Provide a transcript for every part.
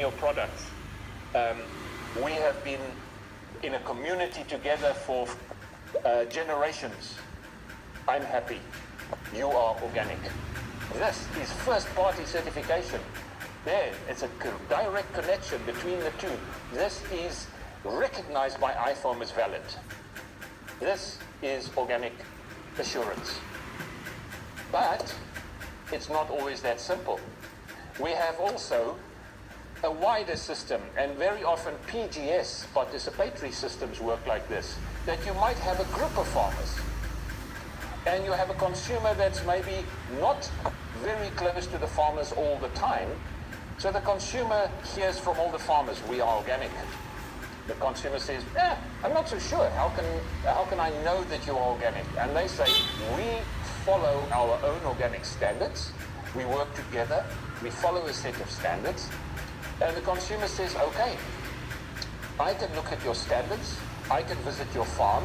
your products. We have been in a community together for generations. I'm happy. You are organic. This is first-party certification. There, it's a direct connection between the two. This is recognized by IFOAM as valid. This is organic assurance. But it's not always that simple. We have also a wider system, and very often PGS, participatory systems, work like this, that you might have a group of farmers, and you have a consumer that's maybe not very close to the farmers all the time. So the consumer hears from all the farmers, we are organic. The consumer says, I'm not so sure. How can I know that you are organic? And they say, we follow our own organic standards. We work together. We follow a set of standards. And the consumer says, okay, I can look at your standards. I can visit your farm.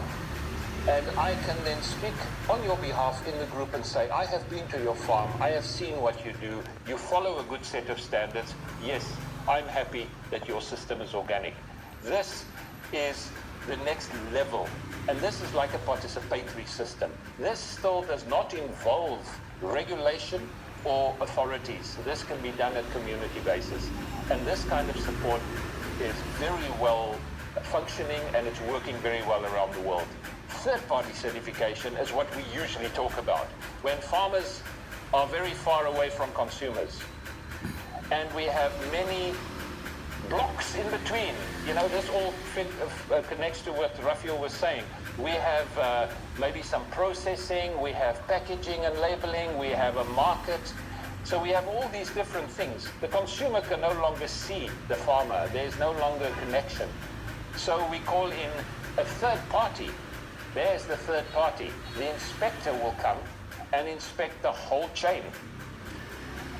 And I can then speak on your behalf in the group and say, I have been to your farm. I have seen what you do. You follow a good set of standards. Yes, I'm happy that your system is organic. This is the next level, and this is like a participatory system. This still does not involve regulation or authorities. This can be done at community basis, and this kind of support is very well functioning, and it's working very well around the world. Third-party certification is what we usually talk about when farmers are very far away from consumers, and we have many blocks in between. You know, this all connects to what Raphael was saying. We have maybe some processing, we have packaging and labeling, we have a market. So we have all these different things. The consumer can no longer see the farmer. There's no longer a connection. So we call in a third party. There's the third party. The inspector will come and inspect the whole chain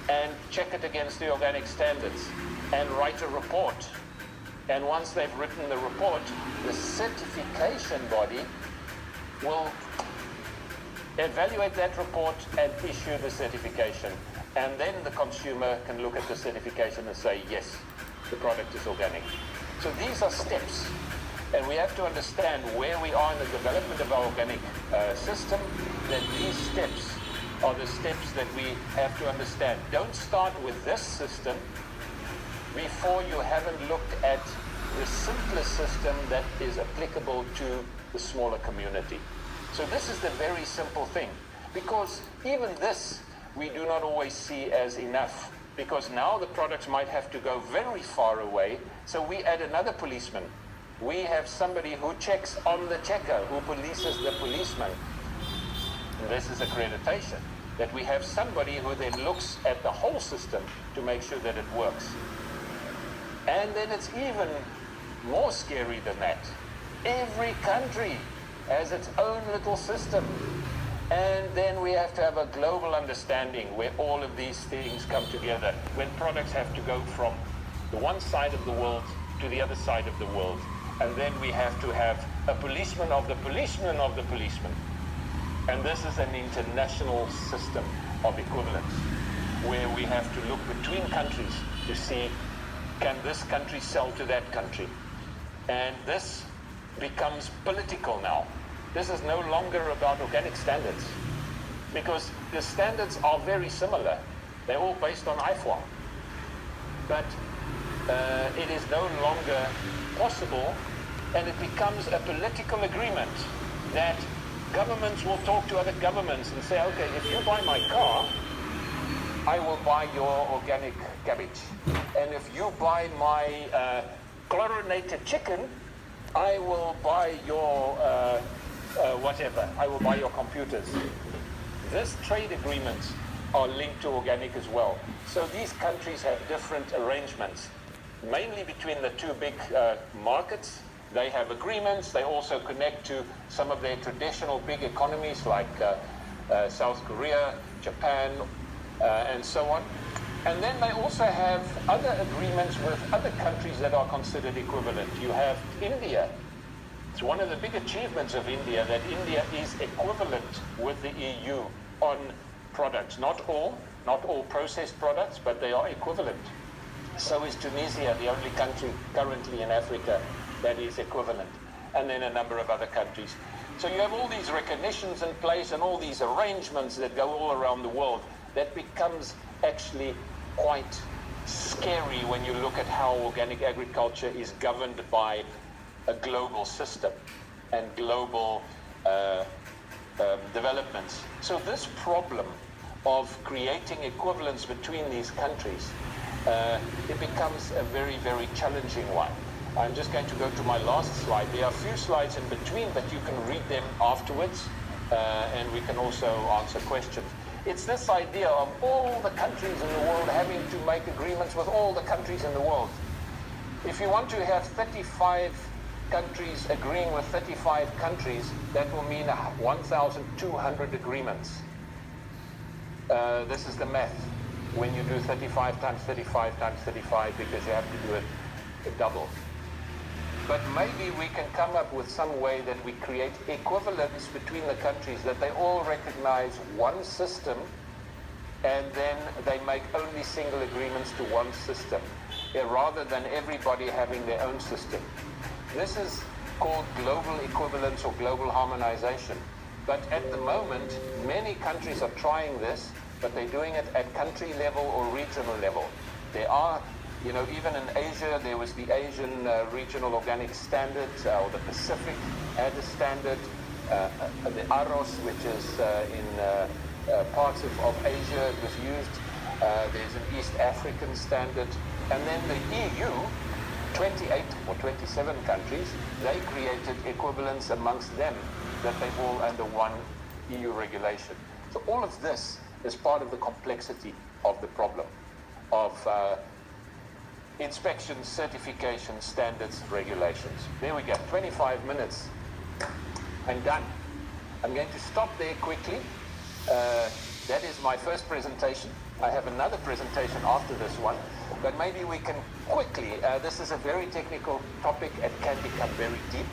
and check it against the organic standards and write a report. And once they've written the report, the certification body will evaluate that report and issue the certification. And then the consumer can look at the certification and say, yes, the product is organic. So these are steps. And we have to understand where we are in the development of our organic system, that these steps are the steps that we have to understand. Don't start with this system before you haven't looked at the simplest system that is applicable to the smaller community. So this is the very simple thing, because even this we do not always see as enough, because now the products might have to go very far away, so we add another policeman. We have somebody who checks on the checker, who polices the policeman. And this is accreditation, that we have somebody who then looks at the whole system to make sure that it works. And then it's even more scary than that. Every country has its own little system. And then we have to have a global understanding where all of these things come together, when products have to go from the one side of the world to the other side of the world. And then we have to have a policeman of the policeman of the policeman. And this is an international system of equivalence, where we have to look between countries to see, can this country sell to that country? And this becomes political now. This is no longer about organic standards, because the standards are very similar. They're all based on IFOAM. But it is no longer possible, and it becomes a political agreement that governments will talk to other governments and say, okay, if you buy my car, I will buy your organic cabbage. And if you buy my chlorinated chicken, I will buy your whatever. I will buy your computers. These trade agreements are linked to organic as well. So these countries have different arrangements, mainly between the two big markets. They have agreements. They also connect to some of their traditional big economies like South Korea, Japan, and so on. And then they also have other agreements with other countries that are considered equivalent. You have India. It's one of the big achievements of India that India is equivalent with the EU on products. Not all processed products, but they are equivalent. So is Tunisia, the only country currently in Africa that is equivalent, and then a number of other countries. So you have all these recognitions in place and all these arrangements that go all around the world. That becomes actually quite scary when you look at how organic agriculture is governed by a global system and global developments. So this problem of creating equivalence between these countries, it becomes a very, very challenging one. I'm just going to go to my last slide. There are a few slides in between, but you can read them afterwards, and we can also answer questions. It's this idea of all the countries in the world having to make agreements with all the countries in the world. If you want to have 35 countries agreeing with 35 countries, that will mean 1,200 agreements. This is the math when you do 35 times 35 times 35, because you have to do it double. But maybe we can come up with some way that we create equivalence between the countries, that they all recognize one system, and then they make only single agreements to one system, rather than everybody having their own system. This is called global equivalence or global harmonization. But at the moment, many countries are trying this, but they're doing it at country level or regional level. There are, you know, even in Asia, there was the Asian Regional Organic Standard, or the Pacific had a standard, the AROS, which is in parts of Asia, it was used. There's an East African standard. And then the EU, 28 or 27 countries, they created equivalence amongst them, that they all under one EU regulation. So all of this is part of the complexity of the problem of inspection, certification, standards, regulations. There we go, 25 minutes. I'm done. I'm going to stop there quickly. That is my first presentation. I have another presentation after this one, but maybe we can quickly, this is a very technical topic, it can become very deep.